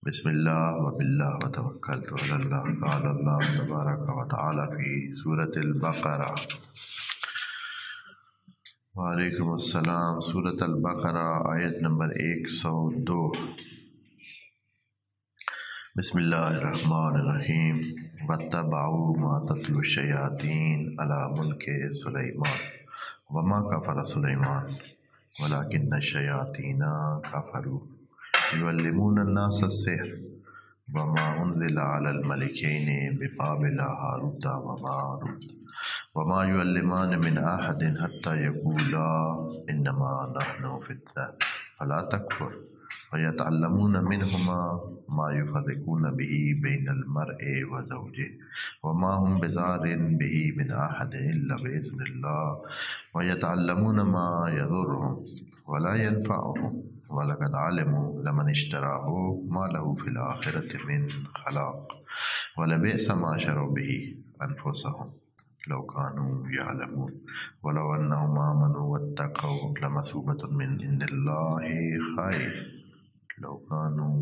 بسم اللہ وباللہ وتوکلت علی اللہ قال اللہ تبارک و تعالی فی سورۃ البقرہ۔ وعلیکم السلام۔ سورۃ البقرہ آیت نمبر 102۔ بسم اللہ الرحمن الرحیم۔ واتبعوا ما تتلو الشیاطین علی ملک سلیمان وما کفر سلیمان ولکن الشیاطین کفروا یعلمون الناس السحر وما انزل على الملكين ببابل هاروت وماروت وما يعلمان من احد حتى يقولا انما نحن فتنة فلا تكفر ويتعلمون منهما ما يفرقون به بين المرء وزوجه وما هم بضارين به من احد الا باذن الله ويتعلمون ما يضرهم ولا ينفعهم وَلَقَدْ عَلِمُوا لَمَنِ اشْتَرَاهُ مَا لَهُ فِي الْآخِرَةِ مِنْ خَلَاقٍ وَلَبِئْسَ مَا شَرَوْا بِهِ أَنفُسَهُمْ لَوْ كَانُوا يَعْلَمُونَ وَلَوْ أَنَّهُمْ آمَنُوا وَاتَّقَوْا لَمَثُوبَةٌ مِنْ عِنْدِ اللَّهِ خَيْرٌ لَوْ كَانُوا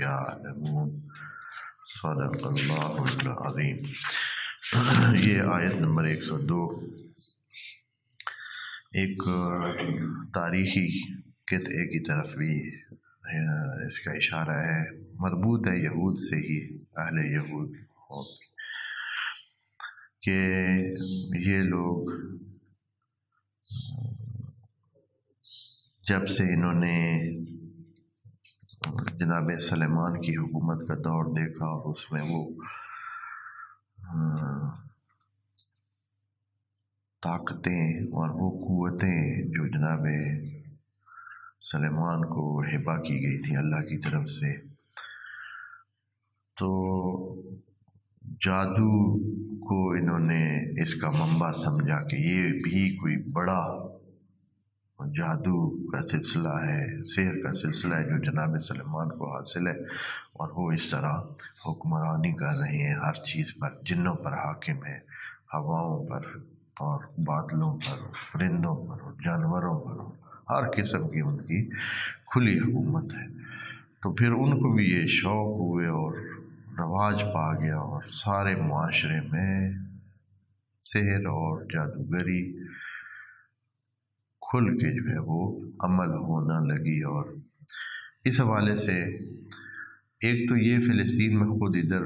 يَعْلَمُونَ۔ صدق اللہ العظیم۔ یہ آیت نمبر 102 ایک تاریخی قطعے کی طرف بھی اس کا اشارہ ہے، مربوط ہے یہود سے ہی، اہل یہود کہ یہ لوگ جب سے انہوں نے جناب سلیمان کی حکومت کا دور دیکھا اور اس میں وہ طاقتیں اور وہ قوتیں جو جناب سلیمان کو ہبہ کی گئی تھی اللہ کی طرف سے، تو جادو کو انہوں نے اس کا منبع سمجھا کہ یہ بھی کوئی بڑا جادو کا سلسلہ ہے، سحر کا سلسلہ ہے جو جناب سلیمان کو حاصل ہے، اور وہ اس طرح حکمرانی کر رہے ہیں ہر چیز پر، جنوں پر حاکم ہے، ہواؤں پر اور بادلوں پر، پرندوں پر اور جانوروں پر، ہر قسم کی ان کی کھلی حکومت ہے۔ تو پھر ان کو بھی یہ شوق ہوئے اور رواج پا گیا، اور سارے معاشرے میں سحر اور جادوگری کھل کے جو ہے وہ عمل ہونا لگی۔ اور اس حوالے سے ایک تو یہ فلسطین میں خود ادھر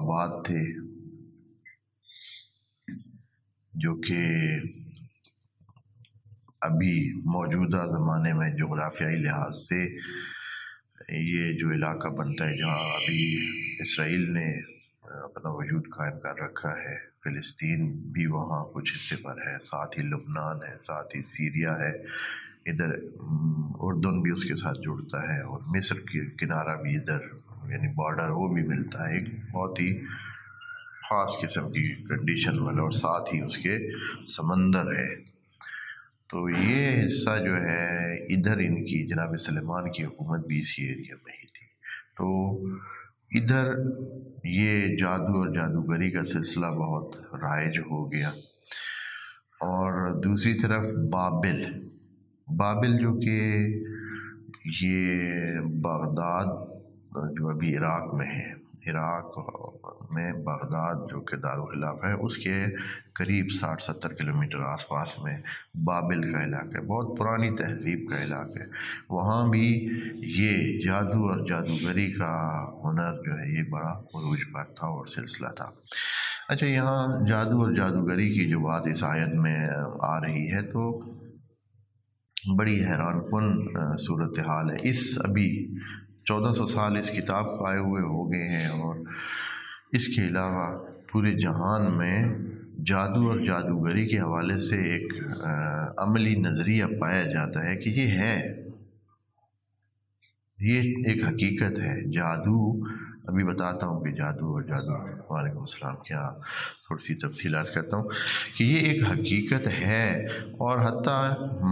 آباد تھے جو کہ ابھی موجودہ زمانے میں جغرافیائی لحاظ سے یہ جو علاقہ بنتا ہے جہاں ابھی اسرائیل نے اپنا وجود قائم کر رکھا ہے، فلسطین بھی وہاں کچھ حصے پر ہے، ساتھ ہی لبنان ہے، ساتھ ہی سیریا ہے، ادھر اردن بھی اس کے ساتھ جڑتا ہے، اور مصر کی کنارہ بھی ادھر یعنی بارڈر وہ بھی ملتا ہے، ایک بہت ہی خاص قسم کی کنڈیشن والا، اور ساتھ ہی اس کے سمندر ہے۔ تو یہ حصہ جو ہے ادھر ان کی جناب سلیمان کی حکومت بھی اسی ایریا میں ہی تھی۔ تو ادھر یہ جادو اور جادوگری کا سلسلہ بہت رائج ہو گیا۔ اور دوسری طرف بابل جو کہ یہ بغداد جو ابھی عراق میں ہے، عراق میں بغداد جو کہ دارالخلافہ ہے، اس کے قریب 60-70 کلومیٹر آس پاس میں بابل کا علاقہ ہے، بہت پرانی تہذیب کا علاقہ ہے۔ وہاں بھی یہ جادو اور جادوگری کا ہنر جو ہے یہ بڑا عروج پر تھا اور سلسلہ تھا۔ اچھا، یہاں جادو اور جادوگری کی جو بات اس آیت میں آ رہی ہے تو بڑی حیران کن صورتحال ہے۔ اس ابھی 1400 سال اس کتاب کو آئے ہوئے ہو گئے ہیں، اور اس کے علاوہ پورے جہان میں جادو اور جادوگری کے حوالے سے ایک عملی نظریہ پایا جاتا ہے کہ یہ ہے، یہ ایک حقیقت ہے۔ جادو ابھی بتاتا ہوں کہ جادو اور جادو، وعلیکم السلام، کیا تھوڑی سی تفصیل عرض کرتا ہوں کہ یہ ایک حقیقت ہے، اور حتیٰ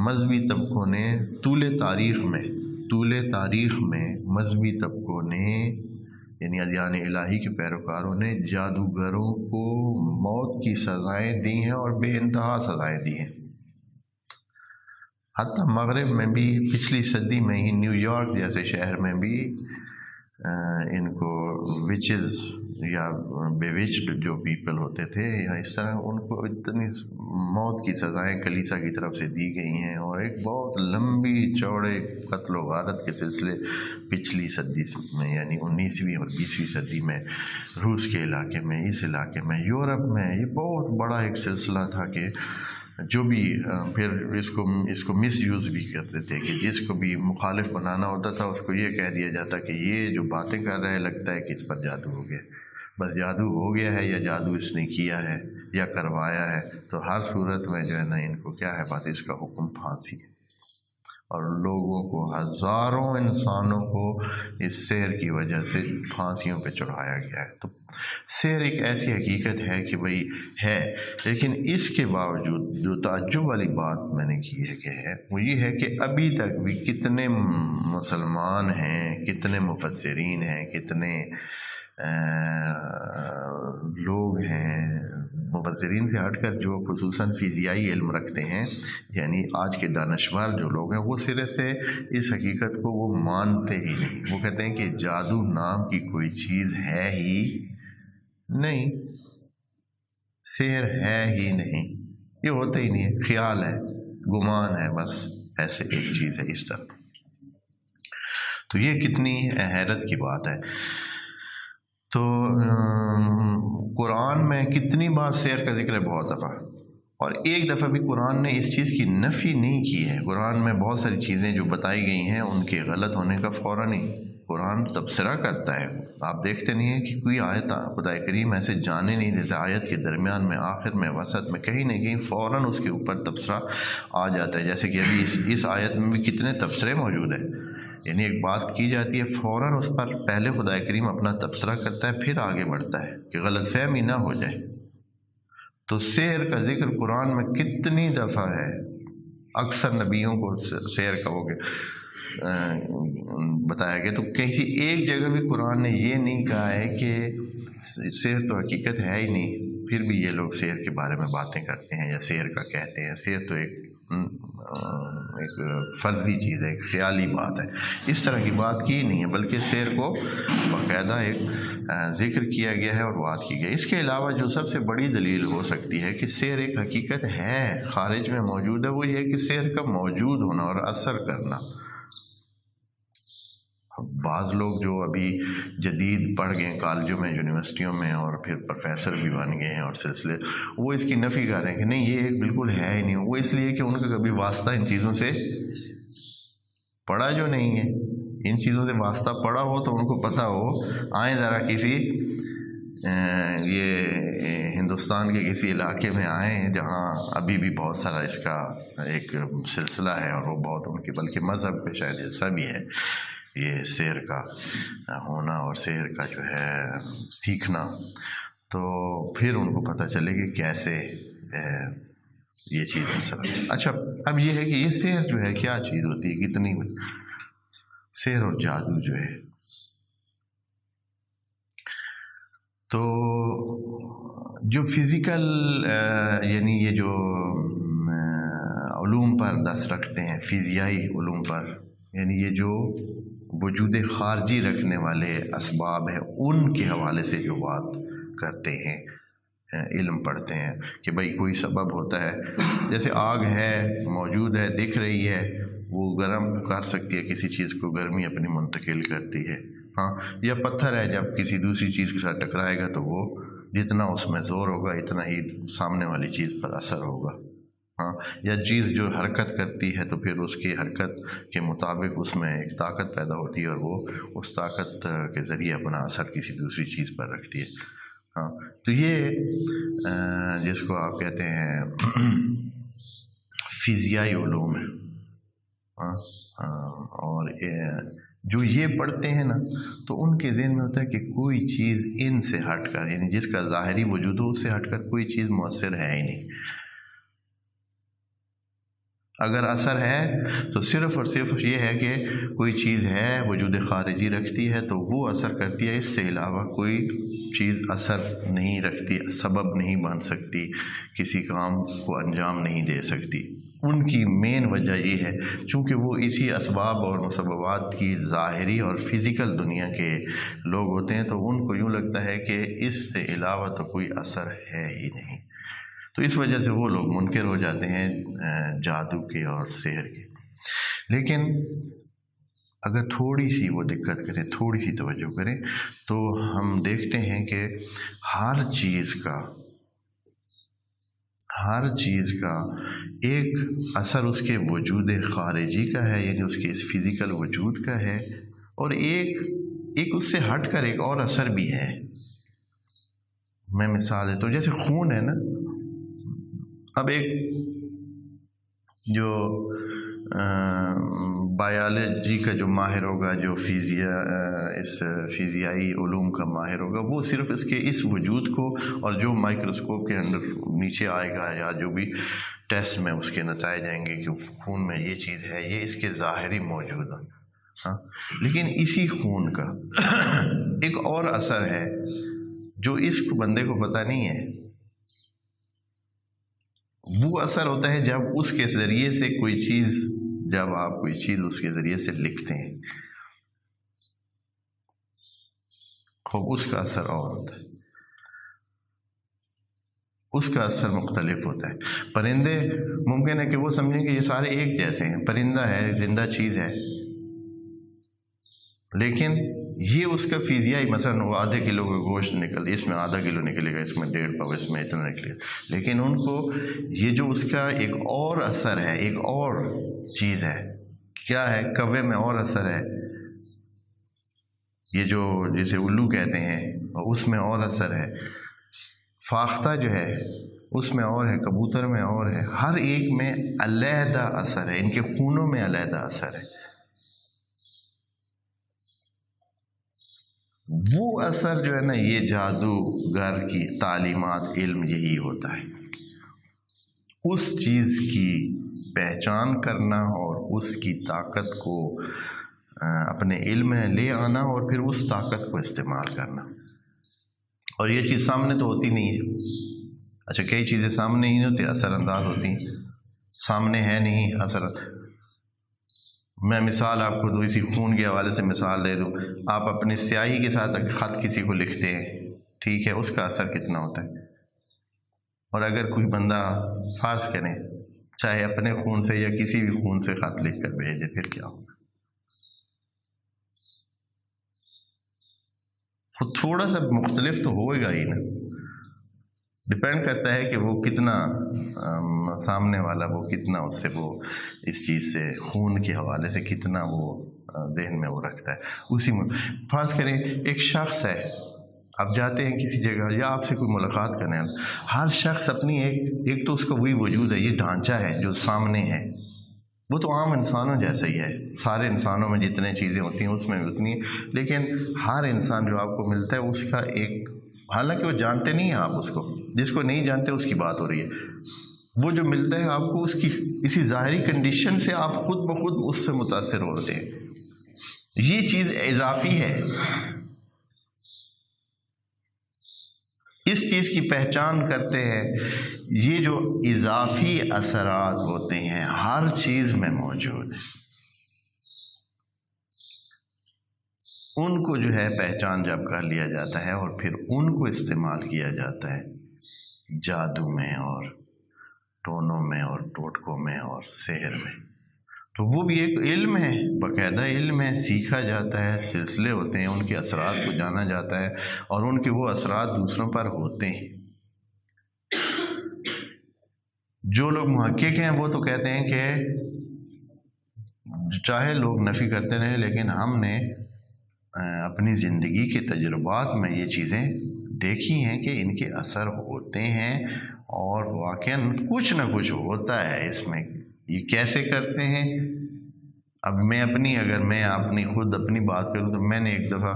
مذہبی طبقوں نے طول تاریخ میں مذہبی طبقوں نے یعنی ادیان الہی کے پیروکاروں نے جادوگروں کو موت کی سزائیں دی ہیں، اور بے انتہا سزائیں دی ہیں۔ حتیٰ مغرب میں بھی پچھلی صدی میں ہی نیو یارک جیسے شہر میں بھی ان کو وچز یا بیوچڈ جو پیپل ہوتے تھے یا اس طرح ان کو اتنی موت کی سزائیں کلیسا کی طرف سے دی گئی ہیں، اور ایک بہت لمبی چوڑے قتل و غارت کے سلسلے پچھلی صدی میں یعنی 19ویں اور 20ویں صدی میں روس کے علاقے میں، اس علاقے میں، یورپ میں یہ بہت بڑا ایک سلسلہ تھا کہ جو بھی پھر اس کو مس یوز بھی کرتے تھے کہ جس کو بھی مخالف بنانا ہوتا تھا اس کو یہ کہہ دیا جاتا کہ یہ جو باتیں کر رہا ہے لگتا ہے کہ اس پر جادو ہو گیا، بس جادو ہو گیا ہے یا جادو اس نے کیا ہے یا کروایا ہے، تو ہر صورت میں جو ہے نا ان کو کیا ہے بات، اس کا حکم پھانسی ہے۔ اور لوگوں کو، ہزاروں انسانوں کو اس سحر کی وجہ سے پھانسیوں پہ چڑھایا گیا ہے۔ تو سحر ایک ایسی حقیقت ہے کہ بھئی ہے، لیکن اس کے باوجود جو تعجب والی بات میں نے کی ہے وہ یہ ہے کہ ابھی تک بھی کتنے مسلمان ہیں، کتنے مفسرین ہیں، کتنے لوگ ہیں مفسرین سے ہٹ کر جو خصوصاً فزیائی علم رکھتے ہیں، یعنی آج کے دانشور جو لوگ ہیں، وہ سرے سے اس حقیقت کو وہ مانتے ہی نہیں۔ وہ کہتے ہیں کہ جادو نام کی کوئی چیز ہے ہی نہیں، سحر ہے ہی نہیں، یہ ہوتا ہی نہیں ہے، خیال ہے، گمان ہے، بس ایسے ایک چیز ہے اس طرح۔ تو یہ کتنی حیرت کی بات ہے۔ تو قرآن میں کتنی بار سحر کا ذکر ہے، بہت دفعہ، اور ایک دفعہ بھی قرآن نے اس چیز کی نفی نہیں کی ہے۔ قرآن میں بہت ساری چیزیں جو بتائی گئی ہیں ان کے غلط ہونے کا فوراً ہی قرآن تبصرہ کرتا ہے۔ آپ دیکھتے نہیں ہیں کہ کوئی آیت خدا کریم ایسے جانے نہیں دیتا، آیت کے درمیان میں، آخر میں، وسط میں، کہیں نہ کہیں فوراً اس کے اوپر تبصرہ آ جاتا ہے۔ جیسے کہ ابھی اس آیت میں بھی کتنے تبصرے موجود ہیں، یعنی ایک بات کی جاتی ہے فوراً اس پر پہلے خدا کریم اپنا تبصرہ کرتا ہے، پھر آگے بڑھتا ہے کہ غلط فہمی نہ ہو جائے۔ تو سحر کا ذکر قرآن میں کتنی دفعہ ہے، اکثر نبیوں کو سحر کا بتایا گیا، تو کسی ایک جگہ بھی قرآن نے یہ نہیں کہا ہے کہ سحر تو حقیقت ہے ہی نہیں، پھر بھی یہ لوگ سحر کے بارے میں باتیں کرتے ہیں یا سحر کا کہتے ہیں۔ سحر تو ایک فرضی چیز ہے، ایک خیالی بات ہے، اس طرح کی بات کی نہیں ہے، بلکہ سحر کو باقاعدہ ایک ذکر کیا گیا ہے اور بات کی گئی۔ اس کے علاوہ جو سب سے بڑی دلیل ہو سکتی ہے کہ سحر ایک حقیقت ہے، خارج میں موجود ہے، وہ یہ کہ سحر کا موجود ہونا اور اثر کرنا۔ بعض لوگ جو ابھی جدید پڑھ گئے کالجوں میں، یونیورسٹیوں میں، اور پھر پروفیسر بھی بن گئے ہیں اور سلسلے، وہ اس کی نفی کر رہے ہیں کہ نہیں یہ ایک بالکل ہے ہی نہیں۔ وہ اس لیے کہ ان کا کبھی واسطہ ان چیزوں سے پڑا جو نہیں ہے، ان چیزوں سے واسطہ پڑا ہو تو ان کو پتہ ہو، آئیں ذرا کسی یہ ہندوستان کے کسی علاقے میں آئیں جہاں ابھی بھی بہت سارا اس کا ایک سلسلہ ہے، اور وہ بہت ان کے بلکہ مذہب پہ شاید حصہ بھی ہے یہ سحر کا ہونا اور سحر کا جو ہے سیکھنا، تو پھر ان کو پتہ چلے کہ کیسے یہ چیز مثلا۔ اچھا، اب یہ ہے کہ یہ سحر جو ہے کیا چیز ہوتی ہے، کتنی سحر اور جادو جو ہے، تو جو فزیکل یعنی یہ جو علوم پر دست رکھتے ہیں، فزیائی علوم پر، یعنی یہ جو وجود خارجی رکھنے والے اسباب ہیں، ان کے حوالے سے جو بات کرتے ہیں، علم پڑھتے ہیں کہ بھائی کوئی سبب ہوتا ہے، جیسے آگ ہے، موجود ہے، دکھ رہی ہے، وہ گرم کر سکتی ہے، کسی چیز کو گرمی اپنی منتقل کرتی ہے، ہاں، یا پتھر ہے جب کسی دوسری چیز کے ساتھ ٹکرائے گا تو وہ جتنا اس میں زور ہوگا اتنا ہی سامنے والی چیز پر اثر ہوگا، ہاں، یا چیز جو حرکت کرتی ہے تو پھر اس کی حرکت کے مطابق اس میں ایک طاقت پیدا ہوتی ہے اور وہ اس طاقت کے ذریعے اپنا اثر کسی دوسری چیز پر رکھتی ہے، ہاں۔ تو یہ جس کو آپ کہتے ہیں فزیائی علوم ہے، ہاں، اور جو یہ پڑھتے ہیں نا تو ان کے ذہن میں ہوتا ہے کہ کوئی چیز ان سے ہٹ کر، یعنی جس کا ظاہری وجود ہو اس سے ہٹ کر کوئی چیز مؤثر ہے ہی نہیں۔ اگر اثر ہے تو صرف اور صرف یہ ہے کہ کوئی چیز ہے، وجود خارجی رکھتی ہے تو وہ اثر کرتی ہے، اس سے علاوہ کوئی چیز اثر نہیں رکھتی، سبب نہیں بن سکتی، کسی کام کو انجام نہیں دے سکتی۔ ان کی مین وجہ یہ ہے چونکہ وہ اسی اسباب اور مسببات کی ظاہری اور فزیکل دنیا کے لوگ ہوتے ہیں، تو ان کو یوں لگتا ہے کہ اس سے علاوہ تو کوئی اثر ہے ہی نہیں، تو اس وجہ سے وہ لوگ منکر ہو جاتے ہیں جادو کے اور سحر کے۔ لیکن اگر تھوڑی سی وہ دقت کریں، تھوڑی سی توجہ کریں، تو ہم دیکھتے ہیں کہ ہر چیز کا ایک اثر اس کے وجود خارجی کا ہے، یعنی اس کے اس فزیکل وجود کا ہے، اور ایک اس سے ہٹ کر ایک اور اثر بھی ہے۔ میں مثال دیتا ہوں، جیسے خون ہے نا، اب ایک جو بایولوجی کا جو ماہر ہوگا، جو فزیائی علوم کا ماہر ہوگا، وہ صرف اس کے اس وجود کو اور جو مائکروسکوپ کے اندر نیچے آئے گا یا جو بھی ٹیسٹ میں اس کے نتائج آئیں گے کہ خون میں یہ چیز ہے، یہ اس کے ظاہری موجود ہے، ہاں، لیکن اسی خون کا ایک اور اثر ہے جو اس بندے کو پتہ نہیں ہے۔ وہ اثر ہوتا ہے جب اس کے ذریعے سے جب آپ کوئی چیز اس کے ذریعے سے لکھتے ہیں، خوب اس کا اثر اور ہوتا ہے، اس کا اثر مختلف ہوتا ہے۔ پرندے ممکن ہے کہ وہ سمجھیں کہ یہ سارے ایک جیسے ہیں، پرندہ ہے، زندہ چیز ہے، لیکن یہ اس کا فزیائی، مثلا وہ آدھے کلو کا گوشت اس میں آدھا کلو نکلے گا، اس میں 1.5 پاؤ، اس میں اتنا نکلے گا، لیکن ان کو یہ جو اس کا ایک اور اثر ہے، ایک اور چیز ہے، کیا ہے؟ کوے میں اور اثر ہے، یہ جو جسے الو کہتے ہیں اس میں اور اثر ہے، فاختہ جو ہے اس میں اور ہے، کبوتر میں اور ہے، ہر ایک میں علیحدہ اثر ہے، ان کے خونوں میں علیحدہ اثر ہے۔ وہ اثر جو ہے نا، یہ جادوگر کی تعلیمات، علم یہی ہوتا ہے، اس چیز کی پہچان کرنا اور اس کی طاقت کو اپنے علم میں لے آنا اور پھر اس طاقت کو استعمال کرنا۔ اور یہ چیز سامنے تو ہوتی نہیں ہے، اچھا کئی چیزیں سامنے ہی نہیں ہوتی، اثر انداز ہوتی ہیں، سامنے ہے نہیں اثر۔ میں مثال آپ کو دو، اسی خون کے حوالے سے مثال دے دوں، آپ اپنی سیاہی کے ساتھ خط کسی کو لکھتے ہیں، ٹھیک ہے، اس کا اثر کتنا ہوتا ہے؟ اور اگر کوئی بندہ فرض کریں چاہے اپنے خون سے یا کسی بھی خون سے خط لکھ کر بھیج دے، پھر کیا ہوگا؟ وہ تھوڑا سا مختلف تو ہوئے گا ہی نا، ڈپینڈ کرتا ہے کہ وہ کتنا سامنے والا وہ کتنا اس سے وہ اس چیز سے خون کے حوالے سے کتنا وہ ذہن میں وہ رکھتا ہے۔ اسی میں فرض کریں ایک شخص ہے، آپ جاتے ہیں کسی جگہ یا آپ سے کوئی ملاقات کرنے، ہر شخص اپنی ایک تو اس کا وہی وجود ہے، یہ ڈھانچہ ہے جو سامنے ہے، وہ تو عام انسانوں جیسا ہی ہے، سارے انسانوں میں جتنے چیزیں ہوتی ہیں اس میں بھی اتنی ہیں، لیکن ہر انسان جو آپ کو ملتا ہے اس کا ایک، حالانکہ وہ جانتے نہیں ہیں آپ اس کو، جس کو نہیں جانتے اس کی بات ہو رہی ہے، وہ جو ملتا ہے آپ کو اس کی اسی ظاہری کنڈیشن سے آپ خود بخود اس سے متاثر ہوتے ہیں، یہ چیز اضافی ہے۔ اس چیز کی پہچان کرتے ہیں، یہ جو اضافی اثرات ہوتے ہیں ہر چیز میں موجود ہیں، ان کو جو ہے پہچان جب کر لیا جاتا ہے اور پھر ان کو استعمال کیا جاتا ہے جادو میں اور ٹونوں میں اور ٹوٹکوں میں اور سحر میں، تو وہ بھی ایک علم ہے، باقاعدہ علم ہے، سیکھا جاتا ہے، سلسلے ہوتے ہیں، ان کے اثرات کو جانا جاتا ہے اور ان کے وہ اثرات دوسروں پر ہوتے ہیں۔ جو لوگ محقق ہیں وہ تو کہتے ہیں کہ چاہے لوگ نفی کرتے رہے، لیکن ہم نے اپنی زندگی کے تجربات میں یہ چیزیں دیکھی ہیں کہ ان کے اثر ہوتے ہیں اور واقعاً کچھ نہ کچھ ہوتا ہے اس میں۔ یہ کیسے کرتے ہیں؟ اب اگر میں خود اپنی بات کروں تو میں نے ایک دفعہ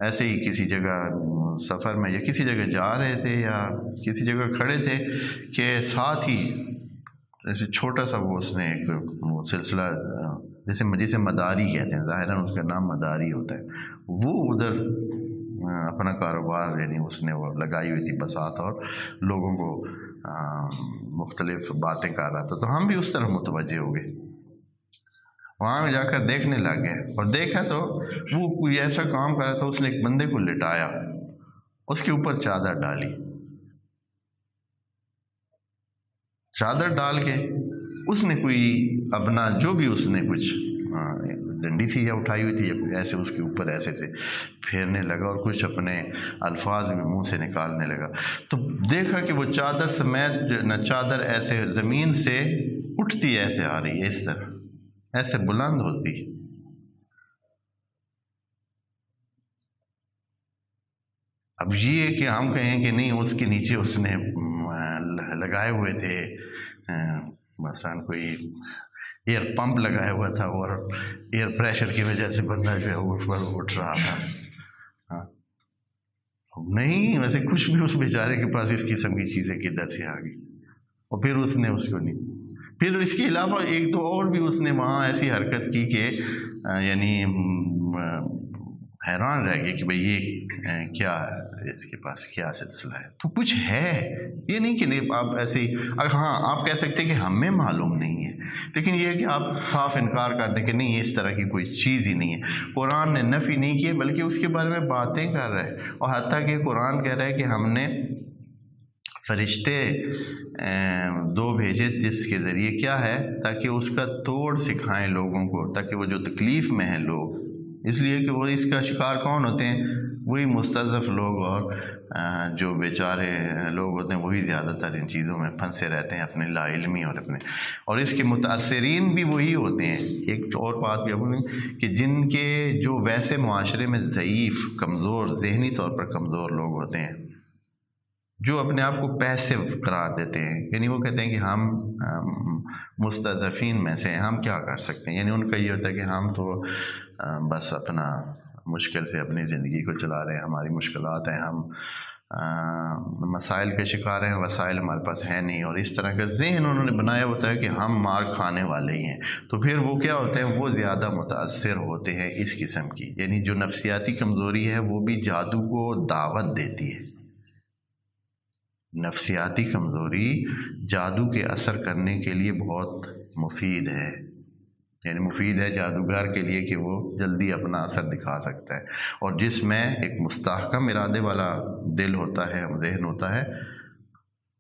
ایسے ہی کسی جگہ سفر میں یا کسی جگہ جا رہے تھے یا کسی جگہ کھڑے تھے کہ ساتھ ہی جیسے چھوٹا سا اس نے ایک سلسلہ جیسے مداری کہتے ہیں، ظاہراً اس کا نام مداری ہوتا ہے، وہ ادھر اپنا کاروبار یعنی اس نے وہ لگائی ہوئی تھی بساط اور لوگوں کو مختلف باتیں کر رہا تھا، تو ہم بھی اس طرف متوجہ ہو گئے، وہاں میں جا کر دیکھنے لگ گئے، اور دیکھا تو وہ کوئی ایسا کام کر رہا تھا، اس نے ایک بندے کو لٹایا، اس کے اوپر چادر ڈالی، چادر ڈال کے اس نے کوئی اپنا جو بھی اس نے کچھ ڈنڈی سی یا اٹھائی ہوئی تھی یا کوئی ایسے اس کے اوپر ایسے سے پھیرنے لگا، اور کچھ اپنے الفاظ بھی منہ سے نکالنے لگا، تو دیکھا کہ وہ چادر سمیت نہ چادر ایسے زمین سے اٹھتی ایسے آ رہی ہے، اس طرح ایسے بلند ہوتی۔ اب یہ کہ ہم کہیں کہ نہیں اس کے نیچے اس نے لگائے ہوئے تھے، مثلاً کوئی ایئر پمپ لگایا ہوا تھا اور ایئر پریشر کی وجہ سے بندہ جو ہے اوپر اٹھ رہا تھا، نہیں، ویسے کچھ بھی اس بیچارے کے پاس اس قسم کی چیزیں کدھر سے آ گئی، اور پھر اس نے اس کو نہیں، پھر اس کے علاوہ ایک تو اور بھی اس نے وہاں ایسی حرکت کی کہ یعنی حیران رہ گئے کہ بھئی یہ کیا ہے، اس کے پاس کیا سلسلہ ہے، تو کچھ ہے، یہ نہیں کہ نہیں آپ ایسے ہی، ہاں آپ کہہ سکتے ہیں کہ ہمیں معلوم نہیں ہے، لیکن یہ ہے کہ آپ صاف انکار کر دیں کہ نہیں اس طرح کی کوئی چیز ہی نہیں ہے۔ قرآن نے نفی نہیں کی بلکہ اس کے بارے میں باتیں کر رہا ہے، اور حتیٰ کہ قرآن کہہ رہا ہے کہ ہم نے فرشتے دو بھیجے جس کے ذریعے کیا ہے، تاکہ اس کا توڑ سکھائیں لوگوں کو، تاکہ وہ جو تکلیف میں ہیں لوگ، اس لیے کہ وہ اس کا شکار کون ہوتے ہیں، وہی مستضعف لوگ اور جو بیچارے لوگ ہوتے ہیں، وہی زیادہ تر ان چیزوں میں پھنسے رہتے ہیں، اپنے لا علمی اور اس کے متاثرین بھی وہی ہوتے ہیں۔ ایک اور بات بھی کہ جن کے جو ویسے معاشرے میں ضعیف، کمزور، ذہنی طور پر کمزور لوگ ہوتے ہیں، جو اپنے آپ کو پیسو قرار دیتے ہیں، یعنی وہ کہتے ہیں کہ ہم مستضعفین میں سے ہیں، ہم کیا کر سکتے ہیں، یعنی ان کا یہ ہوتا ہے کہ ہم تو بس اپنا مشکل سے اپنی زندگی کو چلا رہے ہیں، ہماری مشکلات ہیں، ہم مسائل کے شکار ہیں، وسائل ہمارے پاس ہے نہیں، اور اس طرح کا ذہن انہوں نے بنایا ہوتا ہے کہ ہم مار کھانے والے ہی ہیں، تو پھر وہ کیا ہوتے ہیں، وہ زیادہ متاثر ہوتے ہیں اس قسم کی، یعنی جو نفسیاتی کمزوری ہے وہ بھی جادو کو دعوت دیتی ہے۔ نفسیاتی کمزوری جادو کے اثر کرنے کے لیے بہت مفید ہے، یعنی مفید ہے جادوگر کے لیے کہ وہ جلدی اپنا اثر دکھا سکتا ہے، اور جس میں ایک مستحکم ارادے والا دل ہوتا ہے، ذہن ہوتا ہے،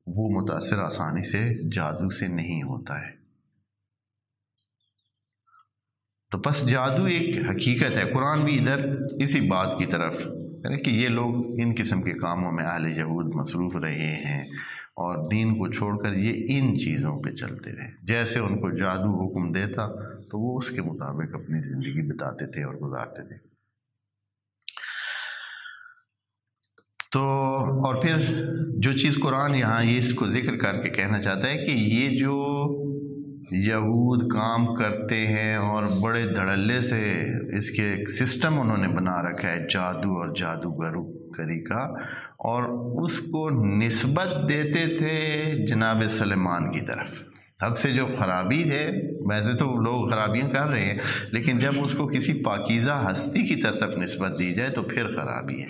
وہ متاثر آسانی سے جادو سے نہیں ہوتا ہے۔ تو بس جادو ایک حقیقت ہے، قرآن بھی ادھر اسی بات کی طرف کہ یہ لوگ ان قسم کے کاموں میں اہل یہود مصروف رہے ہیں، اور دین کو چھوڑ کر یہ ان چیزوں پہ چلتے رہے، جیسے ان کو جادو حکم دیتا تو وہ اس کے مطابق اپنی زندگی بتاتے تھے اور گزارتے تھے۔ تو اور پھر جو چیز قرآن یہاں یہ اس کو ذکر کر کے کہنا چاہتا ہے کہ یہ جو یہود کام کرتے ہیں اور بڑے دھڑلے سے اس کے ایک سسٹم انہوں نے بنا رکھا ہے جادو اور جادوگری کا، اور اس کو نسبت دیتے تھے جناب سلیمان کی طرف۔ سب سے جو خرابی ہے، ویسے تو لوگ خرابیاں کر رہے ہیں، لیکن جب اس کو کسی پاکیزہ ہستی کی طرف نسبت دی جائے تو پھر خرابی ہے۔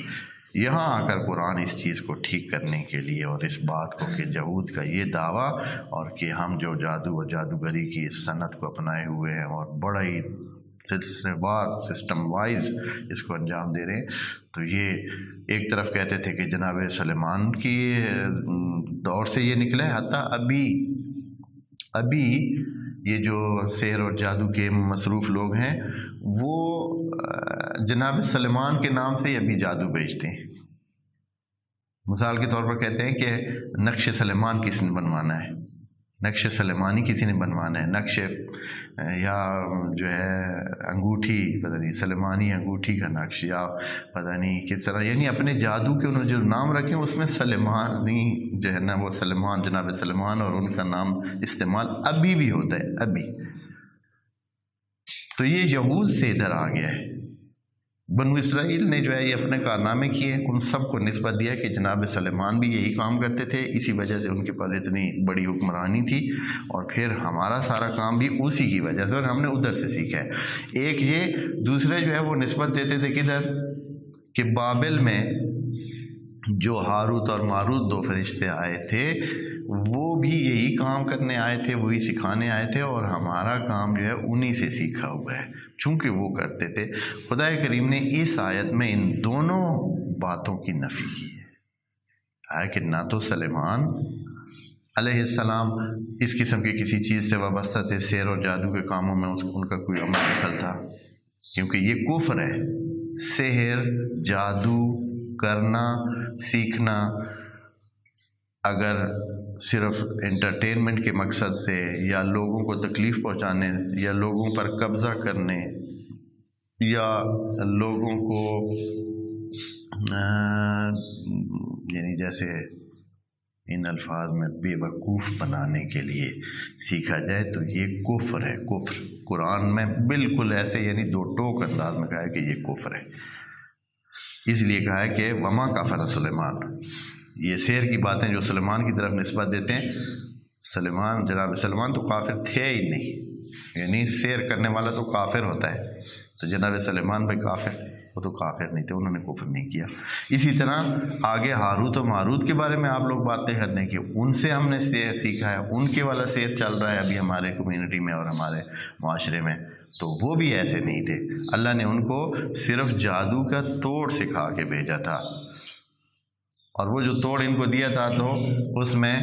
یہاں آ کر قرآن اس چیز کو ٹھیک کرنے کے لیے، اور اس بات کو کہ یہود کا یہ دعویٰ، اور کہ ہم جو جادو اور جادوگری کی اس صنعت کو اپنائے ہوئے ہیں اور بڑا ہی سسٹم وائز اس کو انجام دے رہے ہیں، تو یہ ایک طرف کہتے تھے کہ جناب سلیمان کی دور سے یہ نکلا ہے، حتیٰ ابھی یہ جو سحر اور جادو کے مصروف لوگ ہیں وہ جناب سلیمان کے نام سے ابھی جادو بیچتے ہیں۔ مثال کے طور پر کہتے ہیں کہ نقش سلیمان کسی نے بنوانا ہے، نقش سلیمانی کسی نے بنوانا ہے، نقش یا جو ہے انگوٹھی، پتہ نہیں سلیمانی انگوٹھی کا نقش، یا پتہ نہیں کس طرح، یعنی اپنے جادو کے انہوں نے جو نام رکھے ہیں اس میں سلیمانی جو ہے نا، وہ سلیمان، جناب سلیمان اور ان کا نام استعمال ابھی بھی ہوتا ہے ابھی۔ تو یہ یہود سے ادھر آ گیا ہے، بنو اسرائیل نے جو ہے یہ اپنے کارنامے کیے، ان سب کو نسبت دیا کہ جناب سلیمان بھی یہی کام کرتے تھے، اسی وجہ سے ان کے پاس اتنی بڑی حکمرانی تھی، اور پھر ہمارا سارا کام بھی اسی کی وجہ سے، اور ہم نے ادھر سے سیکھا ہے۔ ایک یہ، دوسرے جو ہے وہ نسبت دیتے تھے کدھر، کہ بابل میں جو ہاروت اور ماروت دو فرشتے آئے تھے وہ بھی یہی کام کرنے آئے تھے، وہی سکھانے آئے تھے، اور ہمارا کام جو ہے انہی سے سیکھا ہوا ہے چونکہ وہ کرتے تھے۔ خدا کریم نے اس آیت میں ان دونوں باتوں کی نفی کی ہے کہ نہ تو سلیمان علیہ السلام اس قسم کی کسی چیز سے وابستہ تھے، سحر اور جادو کے کاموں میں ان کا کوئی عمل دخل تھا، کیونکہ یہ کفر ہے۔ سحر، جادو کرنا، سیکھنا اگر صرف انٹرٹینمنٹ کے مقصد سے یا لوگوں کو تکلیف پہنچانے یا لوگوں پر قبضہ کرنے یا لوگوں کو یعنی جیسے ان الفاظ میں بے وقوف بنانے کے لیے سیکھا جائے تو یہ کفر ہے۔ کفر قرآن میں بالکل ایسے یعنی دو ٹوک انداز میں کہا ہے کہ یہ کفر ہے، اس لیے کہا ہے کہ وما کفر سلیمان۔ یہ سحر کی باتیں جو سلیمان کی طرف نسبت دیتے ہیں، جناب سلیمان تو کافر تھے ہی نہیں، یعنی سحر کرنے والا تو کافر ہوتا ہے، تو جناب سلیمان بھائی کافر تھے، وہ تو کافر نہیں تھے، انہوں نے کفر نہیں کیا۔ اسی طرح آگے ہاروت و ماروت کے بارے میں آپ لوگ باتیں کرتے ہیں کہ ان سے ہم نے سیکھا ہے، ان کے والا سحر چل رہا ہے ابھی ہمارے کمیونٹی میں اور ہمارے معاشرے میں، تو وہ بھی ایسے نہیں تھے۔ اللہ نے ان کو صرف جادو کا توڑ سکھا کے بھیجا تھا، اور وہ جو توڑ ان کو دیا تھا تو اس میں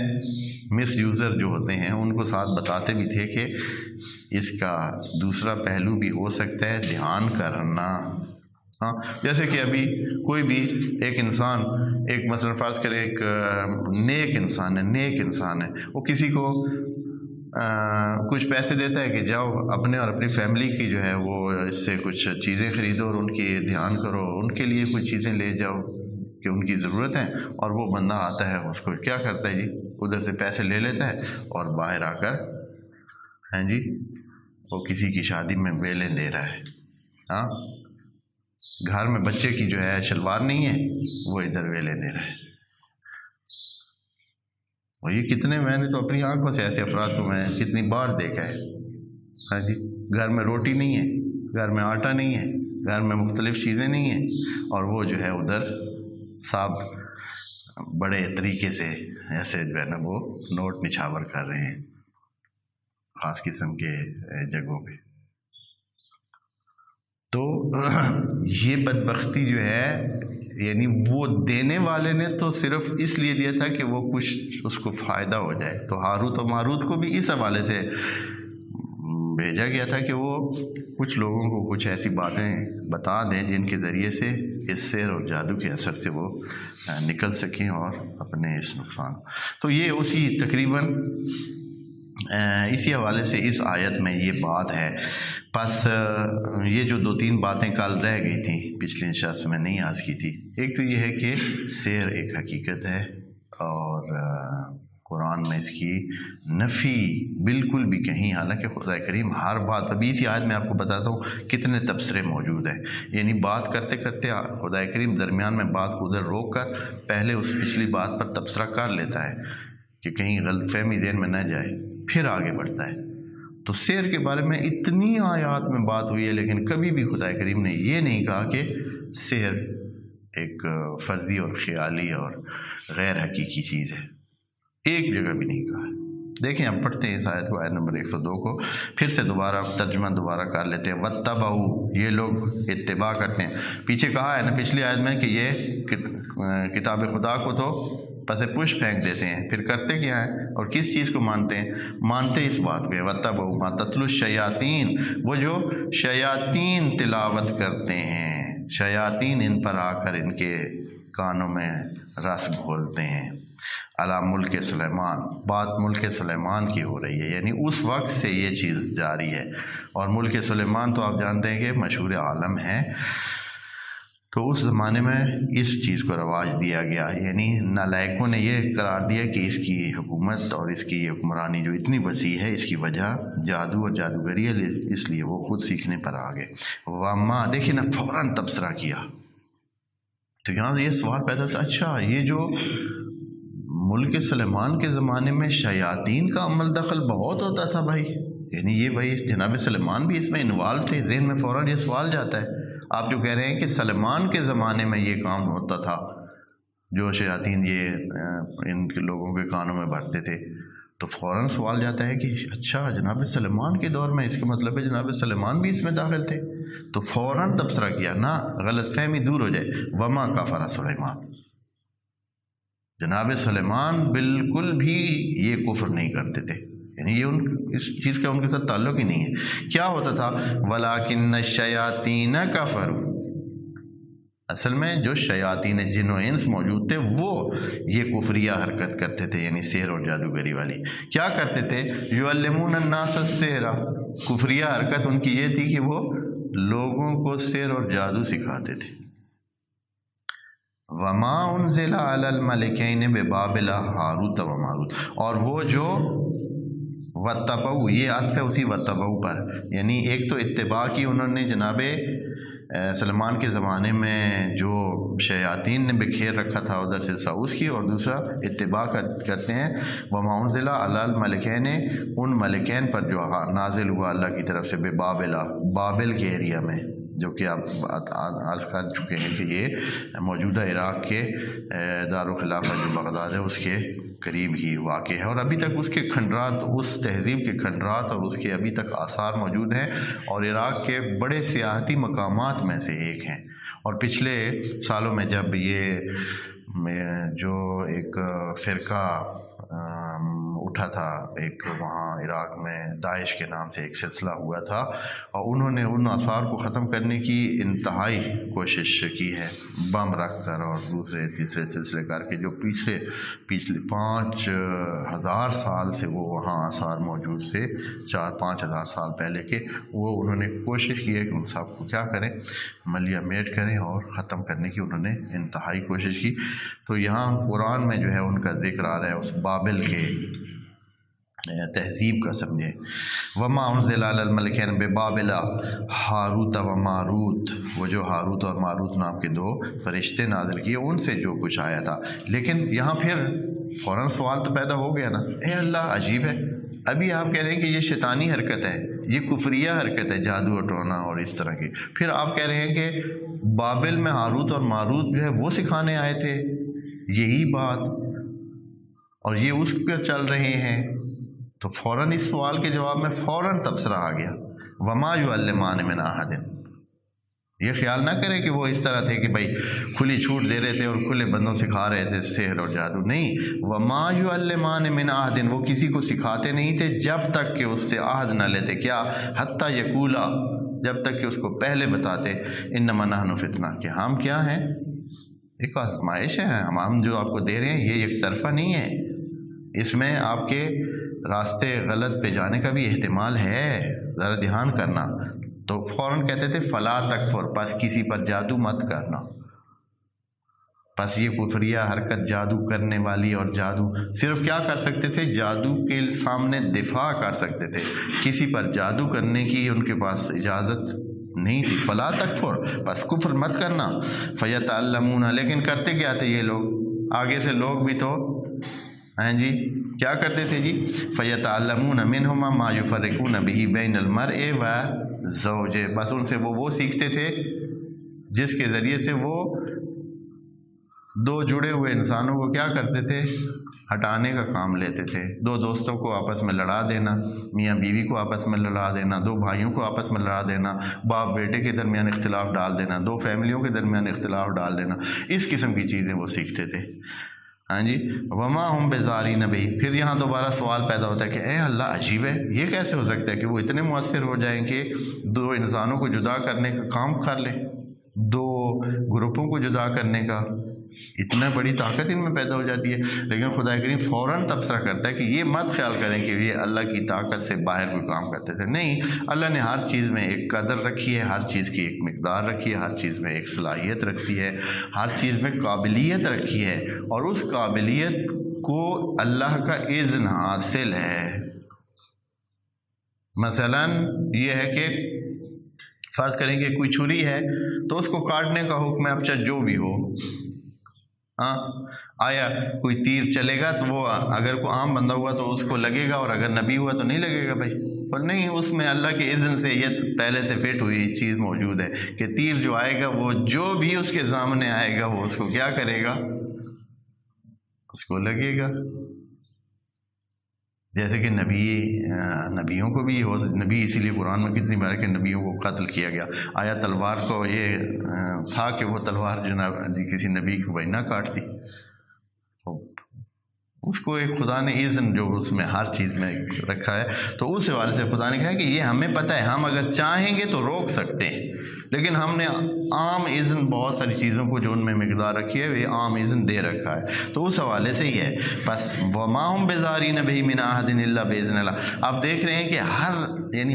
مس یوزر جو ہوتے ہیں ان کو ساتھ بتاتے بھی تھے کہ اس کا دوسرا پہلو بھی ہو سکتا ہے، دھیان کرنا۔ ہاں، جیسے کہ ابھی کوئی بھی ایک انسان، ایک مثلا فرض کرے ایک نیک انسان ہے، وہ کسی کو کچھ پیسے دیتا ہے کہ جاؤ اپنے اور اپنی فیملی کی جو ہے وہ اس سے کچھ چیزیں خریدو اور ان کی دھیان کرو، ان کے لیے کچھ چیزیں لے جاؤ کہ ان کی ضرورت ہے، اور وہ بندہ آتا ہے اس کو کیا کرتا ہے جی، ادھر سے پیسے لے لیتا ہے اور باہر آ کر ہیں جی وہ کسی کی شادی میں ویلیں دے رہا ہے۔ ہاں، گھر میں بچے کی جو ہے شلوار نہیں ہے، وہ ادھر ویلیں دے رہا ہے۔ اور یہ کتنے، میں نے تو اپنی آنکھوں سے ایسے افراد کو میں کتنی بار دیکھا ہے۔ ہاں جی، گھر میں روٹی نہیں ہے، گھر میں آٹا نہیں ہے، گھر میں مختلف چیزیں نہیں ہیں، اور وہ جو ہے ادھر صاحب بڑے طریقے سے ایسے جو ہے نا وہ نوٹ نچھاور کر رہے ہیں خاص قسم کے جگہوں پہ۔ تو یہ بدبختی جو ہے، یعنی وہ دینے والے نے تو صرف اس لیے دیا تھا کہ وہ کچھ اس کو فائدہ ہو جائے، تو ہاروت و ماروت کو بھی اس حوالے سے بھیجا گیا تھا کہ وہ کچھ لوگوں کو کچھ ایسی باتیں بتا دیں جن کے ذریعے سے اس سحر اور جادو کے اثر سے وہ نکل سکیں اور اپنے اس نقصان۔ تو یہ اسی تقریباً اسی حوالے سے اس آیت میں یہ بات ہے۔ پس یہ جو دو تین باتیں کل رہ گئی تھیں پچھلی نشست میں نہیں عرض کی تھی، ایک تو یہ ہے کہ سحر ایک حقیقت ہے اور قرآن میں اس کی نفی بالکل بھی کہیں، حالانکہ خدا کریم ہر بات، ابھی اسی آیت میں آپ کو بتاتا ہوں کتنے تبصرے موجود ہیں، یعنی بات کرتے کرتے خدا کریم درمیان میں بات کو ادھر روک کر پہلے اس پچھلی بات پر تبصرہ کر لیتا ہے کہ کہیں غلط فہمی ذہن میں نہ جائے، پھر آگے بڑھتا ہے۔ تو سحر کے بارے میں اتنی آیات میں بات ہوئی ہے، لیکن کبھی بھی خدا کریم نے یہ نہیں کہا کہ سحر ایک فرضی اور خیالی اور غیر حقیقی چیز ہے، ایک جگہ بھی نہیں کہا ہے۔ دیکھیں اب پڑھتے ہیں اس آیت کو، آیت نمبر 102 کو پھر سے دوبارہ ترجمہ دوبارہ کر لیتے ہیں۔ وَاتَّبَعُوا، یہ لوگ اتباع کرتے ہیں۔ پیچھے کہا ہے نا پچھلی آیت میں کہ یہ کتاب خدا کو تو پس پش پھینک دیتے ہیں، پھر کرتے کیا ہیں اور کس چیز کو مانتے ہیں؟ مانتے اس بات کو ہے وَاتَّبَعُوا مَا تَتْلُو الشَّيَاطِينُ، وہ جو شیاطین تلاوت کرتے ہیں، شیاطین ان پر آ کر ان کے کانوں میں رس گھولتے ہیں۔ علی ملک سلیمان، بات ملک سلیمان کی ہو رہی ہے، یعنی اس وقت سے یہ چیز جاری ہے، اور ملک سلیمان تو آپ جانتے ہیں کہ مشہور عالم ہے، تو اس زمانے میں اس چیز کو رواج دیا گیا، یعنی نالائقوں نے یہ قرار دیا کہ اس کی حکومت اور اس کی حکمرانی جو اتنی وسیع ہے اس کی وجہ جادو اور جادوگری ہے، اس لیے وہ خود سیکھنے پر آ گئے۔ وَمَا، دیکھیں نا فوراً تبصرہ کیا، تو یہاں یہ سوال پیدا ہوتا ہے، اچھا یہ جو ملک سلیمان کے زمانے میں شیاطین کا عمل دخل بہت ہوتا تھا بھائی، یعنی یہ بھائی جناب سلیمان بھی اس میں انوالو تھے، ذہن میں فوراً یہ سوال جاتا ہے۔ آپ جو کہہ رہے ہیں کہ سلیمان کے زمانے میں یہ کام ہوتا تھا، جو شیاطین یہ ان کے لوگوں کے کانوں میں بھرتے تھے، تو فوراً سوال جاتا ہے کہ اچھا جناب سلیمان کے دور میں، اس کا مطلب ہے جناب سلیمان بھی اس میں داخل تھے، تو فوراً تبصرہ کیا نا غلط فہمی دور ہو جائے، وما کفر سلیمان، جناب سلیمان بالکل بھی یہ کفر نہیں کرتے تھے، یعنی یہ اس چیز کا ان کے ساتھ تعلق ہی نہیں ہے۔ کیا ہوتا تھا؟ وَلَٰكِنَّ الشَّيَاطِينَ كَفَرُوا، اصل میں جو شیاطین جن و انس موجود تھے وہ یہ کفریہ حرکت کرتے تھے، یعنی سحر اور جادوگری والی۔ کیا کرتے تھے؟ یعلمون الناس السحر، کفریہ حرکت ان کی یہ تھی کہ وہ لوگوں کو سحر اور جادو سکھاتے تھے۔ وما انزل علی الملکین ببابل ہاروت و ماروت، اور وہ جو واتبعوا، یہ عطف ہے اسی واتبعوا پر، یعنی ایک تو اتباع کی انہوں نے جناب سلمان کے زمانے میں جو شیاطین نے بکھیر رکھا تھا ادھر سلسلہ اس کی، اور دوسرا اتباع کرتے ہیں وما انزل علی الملکین، ان ملکین پر جو نازل ہوا اللہ کی طرف سے ببابل، بابل کے ایریا میں، جو کہ آپ عرض کر چکے ہیں کہ یہ موجودہ عراق کے دارالخلافہ جو بغداد ہے اس کے قریب ہی واقع ہے، اور ابھی تک اس کے کھنڈرات، اس تہذیب کے کھنڈرات اور اس کے ابھی تک آثار موجود ہیں، اور عراق کے بڑے سیاحتی مقامات میں سے ایک ہیں۔ اور پچھلے سالوں میں جب یہ جو ایک فرقہ اٹھا تھا، ایک وہاں عراق میں داعش کے نام سے ایک سلسلہ ہوا تھا، اور انہوں نے ان آثار کو ختم کرنے کی انتہائی کوشش کی ہے، بم رکھ کر اور دوسرے تیسرے سلسلے کر کے، جو پچھلے 5,000 سال سے وہ وہاں آثار موجود سے 4-5 ہزار سال پہلے کے، وہ انہوں نے کوشش کی ہے کہ ان سب کو کیا کریں، ملیہ میٹ کریں اور ختم کرنے کی انہوں نے انتہائی کوشش کی۔ تو یہاں قرآن میں جو ہے ان کا ذکر آ رہا ہے اس بابل کے تہذیب کا، سمجھیں۔ وما انزل علی الملکین ببابل ہاروت و ماروت، وہ جو ہاروت اور ماروت نام کے 2 فرشتے نازل کیے، ان سے جو کچھ آیا تھا۔ لیکن یہاں پھر فوراً سوال تو پیدا ہو گیا نا، اے اللہ عجیب ہے، ابھی آپ کہہ رہے ہیں کہ یہ شیطانی حرکت ہے، یہ کفریہ حرکت ہے، جادو ٹونا اور اس طرح کی، پھر آپ کہہ رہے ہیں کہ بابل میں ہاروت اور ماروت جو ہے وہ سکھانے آئے تھے یہی بات، اور یہ اس پر چل رہے ہیں، تو فوراً اس سوال کے جواب میں فوراً تبصرہ آ گیا، وما یعلمان من احد۔ یہ خیال نہ کریں کہ وہ اس طرح تھے کہ بھائی کھلی چھوٹ دے رہے تھے اور کھلے بندوں سکھا رہے تھے سحر اور جادو، نہیں، وما یعلمان من احد، وہ کسی کو سکھاتے نہیں تھے جب تک کہ اس سے عہد نہ لیتے، کیا، حتی یقولا، جب تک کہ اس کو پہلے بتاتے، انما نحن فتنہ، کہ ہم کیا ہیں، ایک آزمائش ہے، ہم جو آپ کو دے رہے ہیں یہ ایک طرفہ نہیں ہے، اس میں آپ کے راستے غلط پہ جانے کا بھی احتمال ہے، ذرا دھیان کرنا۔ تو فوراً کہتے تھے فلا تکفر، پس کسی پر جادو مت کرنا، پس یہ کفریہ حرکت جادو کرنے والی، اور جادو صرف کیا کر سکتے تھے، جادو کے سامنے دفاع کر سکتے تھے، کسی پر جادو کرنے کی ان کے پاس اجازت نہیں تھی۔ فلا تکفر، بس کفر مت کرنا۔ فیتعلمون، لیکن کرتے کیا تھے یہ لوگ، آگے سے لوگ بھی تو ہیں جی، کیا کرتے تھے جی، فیتعلمون منہما ما یفرقون بہ بین المرء وزوجہ، بس ان سے وہ سیکھتے تھے جس کے ذریعے سے وہ 2 جڑے ہوئے انسانوں کو کیا کرتے تھے، ہٹانے کا کام لیتے تھے۔ 2 دوستوں کو آپس میں لڑا دینا، میاں بیوی کو آپس میں لڑا دینا، 2 بھائیوں کو آپس میں لڑا دینا، باپ بیٹے کے درمیان اختلاف ڈال دینا، 2 فیملیوں کے درمیان اختلاف ڈال دینا، اس قسم کی چیزیں وہ سیکھتے تھے، ہاں جی۔ وما ہم بزارین بہ، پھر یہاں دوبارہ سوال پیدا ہوتا ہے کہ اے اللہ عجیب ہے، یہ کیسے ہو سکتا ہے کہ وہ اتنے مؤثر ہو جائیں کہ 2 انسانوں کو جدا کرنے کا کام کر لیں، 2 گروپوں کو جدا کرنے کا، اتنا بڑی طاقت ان میں پیدا ہو جاتی ہے۔ لیکن خدا کریم فوراً تبصرہ کرتا ہے کہ یہ مت خیال کریں کہ یہ اللہ کی طاقت سے باہر کوئی کام کرتے تھے، نہیں، اللہ نے ہر چیز میں ایک قدر رکھی ہے، ہر چیز کی ایک مقدار رکھی ہے، ہر چیز میں ایک صلاحیت رکھتی ہے، ہر چیز میں قابلیت رکھی ہے، اور اس قابلیت کو اللہ کا اذن حاصل ہے۔ مثلا یہ ہے کہ فرض کریں کہ کوئی چھری ہے تو اس کو کاٹنے کا حکم ہے، اب چاہے جو بھی ہو، ہاں، آیا کوئی تیر چلے گا تو وہ اگر کوئی عام بندہ ہوا تو اس کو لگے گا، اور اگر نبی ہوا تو نہیں لگے گا بھائی، اور نہیں، اس میں اللہ کے اذن سے یہ پہلے سے فٹ ہوئی چیز موجود ہے کہ تیر جو آئے گا وہ جو بھی اس کے سامنے آئے گا وہ اس کو کیا کرے گا، اس کو لگے گا۔ جیسے کہ نبیوں کو بھی نبی اسی لیے قرآن میں کتنی بار کہ نبیوں کو قتل کیا گیا، آیا تلوار کو یہ تھا کہ وہ تلوار کسی نبی کو وہی نہ کاٹتی؟ اس کو ایک خدا نے اذن جو اس میں ہر چیز میں رکھا ہے، تو اس حوالے سے خدا نے کہا کہ یہ ہمیں پتہ ہے، ہم اگر چاہیں گے تو روک سکتے ہیں، لیکن ہم نے عام اذن بہت ساری چیزوں کو جو ان میں مقدار رکھی ہے یہ عام اذن دے رکھا ہے، تو اس حوالے سے ہی ہے۔ بس وما هم بضارین بہ من احد الا باذن اللہ۔ آپ دیکھ رہے ہیں کہ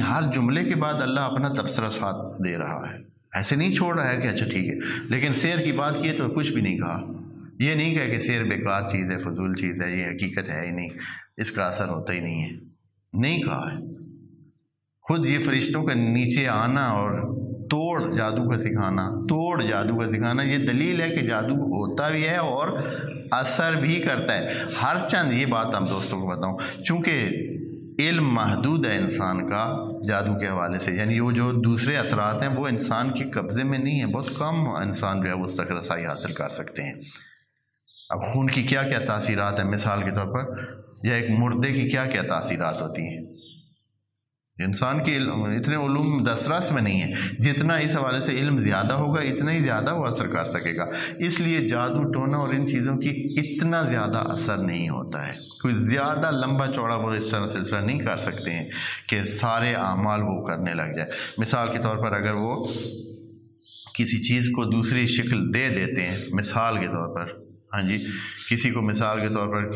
ہر جملے کے بعد اللہ اپنا تبصرہ ساتھ دے رہا ہے، ایسے نہیں چھوڑ رہا ہے کہ اچھا ٹھیک ہے، لیکن سیر کی بات کی تو کچھ بھی نہیں کہا، یہ نہیں کہا کہ سیر بیکار چیز ہے، فضول چیز ہے، یہ حقیقت ہے ہی نہیں، اس کا اثر ہوتا ہی نہیں ہے، نہیں کہا ہے۔ خود یہ فرشتوں کا نیچے آنا اور توڑ جادو کا سکھانا یہ دلیل ہے کہ جادو ہوتا بھی ہے اور اثر بھی کرتا ہے۔ ہر چند یہ بات ہم دوستوں کو بتاؤں، چونکہ علم محدود ہے انسان کا جادو کے حوالے سے، یعنی وہ جو دوسرے اثرات ہیں وہ انسان کے قبضے میں نہیں ہیں، بہت کم انسان جو ہے اس تک رسائی حاصل کر سکتے ہیں۔ اب خون کی کیا کیا تاثیرات ہیں مثال کے طور پر، یا ایک مردے کی کیا کیا تاثیرات ہوتی ہیں، انسان کے اتنے علوم دسترس میں نہیں ہے، جتنا اس حوالے سے علم زیادہ ہوگا اتنا ہی زیادہ وہ اثر کر سکے گا، اس لیے جادو ٹونا اور ان چیزوں کی اتنا زیادہ اثر نہیں ہوتا ہے، کوئی زیادہ لمبا چوڑا وہ اس طرح سلسلہ نہیں کر سکتے ہیں کہ سارے اعمال وہ کرنے لگ جائے۔ مثال کے طور پر اگر وہ کسی چیز کو دوسری شکل دے دیتے ہیں، مثال کے طور پر کسی کو مثال کے طور پر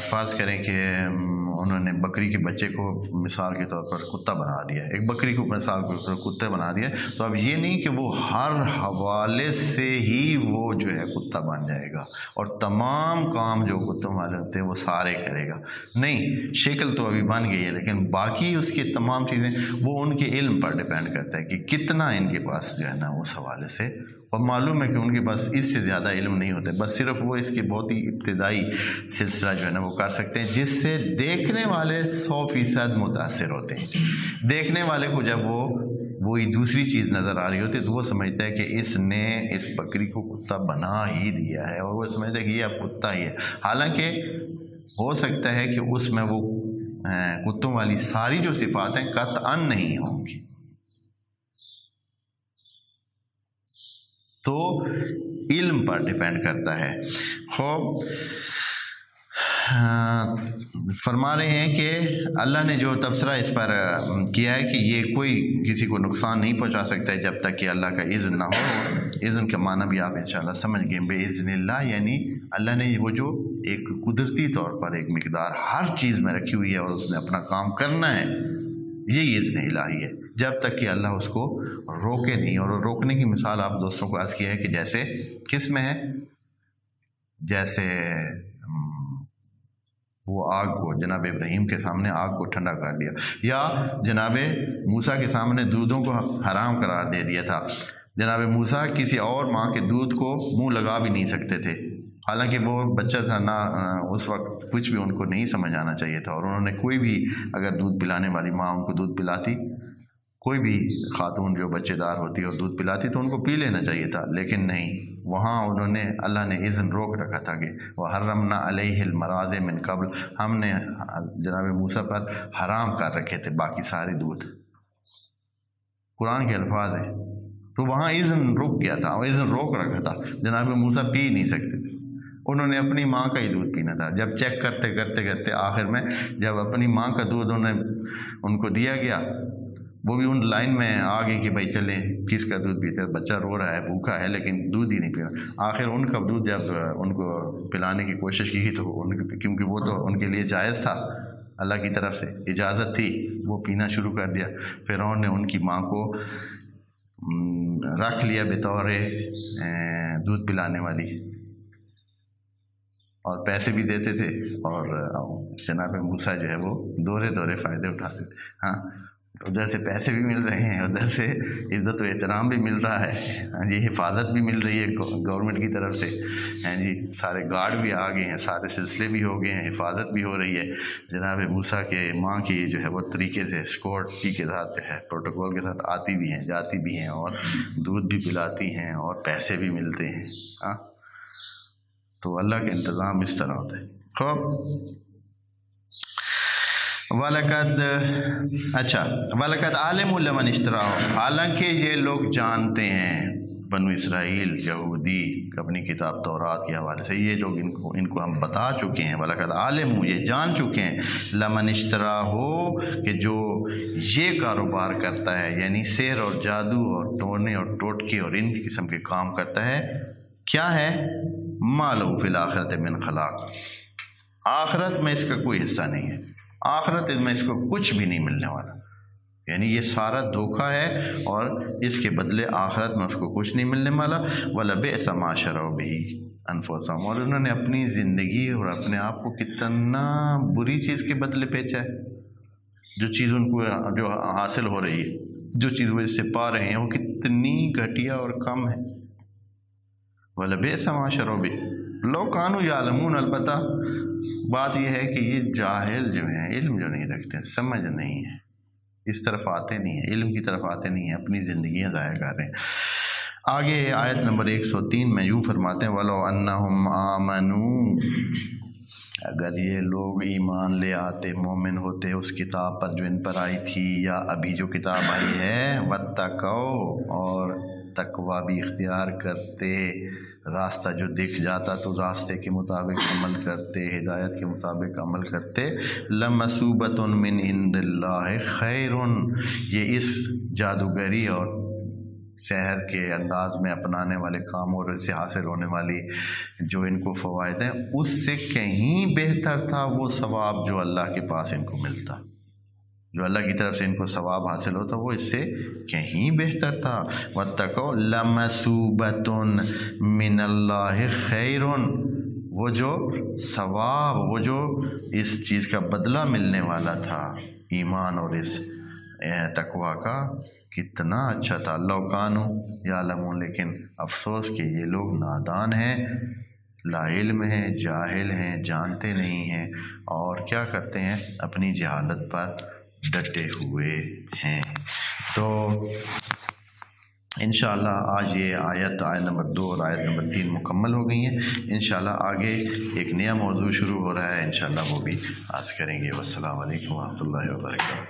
فرض کریں کہ انہوں نے بکری کے بچے کو مثال کے طور پر کتا بنا دیا، ایک بکری کو مثال کے طور پر کتا بنا دیا، تو اب یہ نہیں کہ وہ ہر حوالے سے ہی وہ جو ہے کتا بن جائے گا اور تمام کام جو کتوں والے ہوتے ہیں وہ سارے کرے گا، نہیں، شکل تو ابھی بن گئی ہے، لیکن باقی اس کی تمام چیزیں وہ ان کے علم پر ڈیپینڈ کرتا ہے کہ کتنا ان کے پاس جو ہے نا اس حوالے سے، اور معلوم ہے کہ ان کے پاس اس سے زیادہ علم نہیں ہوتا، بس صرف وہ اس کے بہت ہی ابتدائی سلسلہ جو ہے نا وہ کر سکتے ہیں، جس سے دیکھنے والے 100% متاثر ہوتے ہیں۔ دیکھنے والے کو جب وہی دوسری چیز نظر آ رہی ہوتی ہے تو وہ سمجھتا ہے کہ اس نے اس بکری کو کتا بنا ہی دیا ہے، اور وہ سمجھتا ہے کہ یہ اب کتا ہی ہے، حالانکہ ہو سکتا ہے کہ اس میں وہ کتوں والی ساری جو صفات ہیں قطعاً نہیں ہوں گی۔ تو علم پر ڈیپینڈ کرتا ہے۔ خوب فرما رہے ہیں کہ اللہ نے جو تبصرہ اس پر کیا ہے کہ یہ کوئی کسی کو نقصان نہیں پہنچا سکتا ہے جب تک کہ اللہ کا اذن نہ ہو۔ اذن کا معنی بھی آپ انشاءاللہ سمجھ گئے، بے اذن اللہ یعنی اللہ نے وہ جو ایک قدرتی طور پر ایک مقدار ہر چیز میں رکھی ہوئی ہے اور اس نے اپنا کام کرنا ہے، یہی اذن الہی ہے، جب تک کہ اللہ اس کو روکے نہیں۔ اور روکنے کی مثال آپ دوستوں کو عرض کیا ہے کہ جیسے کس میں ہے، جیسے وہ آگ کو جناب ابراہیم کے سامنے آگ کو ٹھنڈا کر دیا، یا جناب موسیٰ کے سامنے دودھوں کو حرام قرار دے دیا تھا۔ جناب موسیٰ کسی اور ماں کے دودھ کو منہ لگا بھی نہیں سکتے تھے، حالانکہ وہ بچہ تھا نہ، اس وقت کچھ بھی ان کو نہیں سمجھ آنا چاہیے تھا، اور انہوں نے کوئی بھی اگر دودھ پلانے والی ماں ان کو دودھ پلاتی، کوئی بھی خاتون جو بچے دار ہوتی اور دودھ پلاتی تو ان کو پی لینا چاہیے تھا، لیکن نہیں، وہاں انہوں نے اللہ نے اذن روک رکھا تھا کہ وَحَرَّمْنَا عَلَيْهِ الْمَرَاضِعَ مِن قَبْلُ، ہم نے جناب موسیٰ پر حرام کر رکھے تھے باقی سارے دودھ، قرآن کے الفاظ ہیں، تو وہاں اذن رک گیا تھا، اور اذن روک رکھا تھا، جناب موسیٰ پی نہیں سکتے تھے، انہوں نے اپنی ماں کا ہی دودھ پینا تھا۔ جب چیک کرتے کرتے کرتے آخر میں جب اپنی ماں کا دودھ ان کو دیا گیا، وہ بھی ان لائن میں آ گئی کہ بھائی چلیں کس کا دودھ پیتے، بچہ رو رہا ہے بھوکا ہے لیکن دودھ ہی نہیں پی رہا، آخر ان کا دودھ جب ان کو پلانے کی کوشش کی تو کیونکہ وہ تو ان کے لیے جائز تھا، اللہ کی طرف سے اجازت تھی، وہ پینا شروع کر دیا۔ فرعون نے ان کی ماں کو رکھ لیا بطور دودھ پلانے والی، اور پیسے بھی دیتے تھے، اور جناب موسیٰ جو ہے وہ دورے فائدے اٹھاتے تھے۔ ہاں، ادھر سے پیسے بھی مل رہے ہیں، ادھر سے عزت و احترام بھی مل رہا ہے، ہاں جی، حفاظت بھی مل رہی ہے گورنمنٹ کی طرف سے، ہاں جی، سارے گارڈ بھی آ گئے ہیں، سارے سلسلے بھی ہو گئے ہیں، حفاظت بھی ہو رہی ہے، جناب موسیٰ کے ماں کی جو ہے وہ طریقے سے سیکورٹی کے ساتھ جو ہے پروٹوکول کے ساتھ آتی بھی ہیں، جاتی بھی ہیں، اور دودھ بھی پلاتی ہیں اور پیسے بھی ملتے ہیں۔ ہاں، تو اللہ کا انتظام اس طرح ہوتا ہے. خوب وَلَقَدْ عَلِمُوا لَمَنِ اشْتَرَاهُ، حالانکہ یہ لوگ جانتے ہیں، بنو اسرائیل یہودی اپنی کتاب تورات کے حوالے سے یہ لوگ ان کو ہم بتا چکے ہیں. وَلَقَدْ عَلِمُوا، یہ جان چکے ہیں، لَمَنِ اشْتَرَاهُ، کہ جو یہ کاروبار کرتا ہے، یعنی سحر اور جادو اور ٹونے اور ٹوٹکے اور ان قسم کے کام کرتا ہے، کیا ہے؟ مَا لَهُ فِي الْآخِرَةِ مِنْ خَلَاقٍ، آخرت میں اس کا کوئی حصہ نہیں ہے، آخرت میں اس کو کچھ بھی نہیں ملنے والا. یعنی یہ سارا دھوکہ ہے اور اس کے بدلے آخرت میں اس کو کچھ نہیں ملنے والا. وَلَبِئْسَ مَا شَرَوْا بِهِ أَنفُسَهُمْ، اور انہوں نے اپنی زندگی اور اپنے آپ کو کتنا بری چیز کے بدلے بیچا ہے. جو چیز ان کو جو حاصل ہو رہی ہے، جو چیز وہ اس سے پا رہے ہیں، وہ کتنی گھٹیا اور کم ہے. وَلَبِئْسَ مَا شَرَوْا بِهِ لَوْ كَانُوا يَعْلَمُونَ، البتہ بات یہ ہے کہ یہ جاہل جو ہیں، علم جو نہیں رکھتے، سمجھ نہیں ہے، اس طرف آتے نہیں ہیں، علم کی طرف آتے نہیں ہیں، اپنی زندگیاں ضائع کر رہے ہیں. آگے آیت نمبر 103 میں یوں فرماتے ہیں وَلَوْ أَنَّهُمْ آمَنُوا، اگر یہ لوگ ایمان لے آتے، مومن ہوتے اس کتاب پر جو ان پر آئی تھی یا ابھی جو کتاب آئی ہے، وَاتَّقَوْا، اور تقوی بھی اختیار کرتے، راستہ جو دکھ جاتا تو راستے کے مطابق عمل کرتے، ہدایت کے مطابق عمل کرتے. لَمَثُوبَةٌ مِّنْ عِندِ اللَّهِ خَيْرٌ، یہ اس جادوگری اور سحر کے انداز میں اپنانے والے کام اور اس سے حاصل ہونے والی جو ان کو فوائد ہیں، اس سے کہیں بہتر تھا وہ ثواب جو اللہ کے پاس ان کو ملتا، جو اللہ کی طرف سے ان کو ثواب حاصل ہوتا، وہ اس سے کہیں بہتر تھا. وَاتَّقَوْا لَمَثُوبَةٌ مِّنَ اللَّهِ خَيْرٌ، وہ جو ثواب، وہ جو اس چیز کا بدلہ ملنے والا تھا، ایمان اور اس تقوی کا، کتنا اچھا تھا. لَوْ كَانُوا يَعْلَمُونَ، لیکن افسوس کہ یہ لوگ نادان ہیں، لا علم ہیں، جاہل ہیں، جانتے نہیں ہیں، اور کیا کرتے ہیں؟ اپنی جہالت پر ڈٹے ہوئے ہیں. تو انشاءاللہ آج یہ آیت نمبر 2 اور آیت نمبر 3 مکمل ہو گئی ہیں. انشاءاللہ آگے ایک نیا موضوع شروع ہو رہا ہے، انشاءاللہ وہ بھی آج کریں گے. والسلام علیکم ورحمۃ اللہ وبرکاتہ.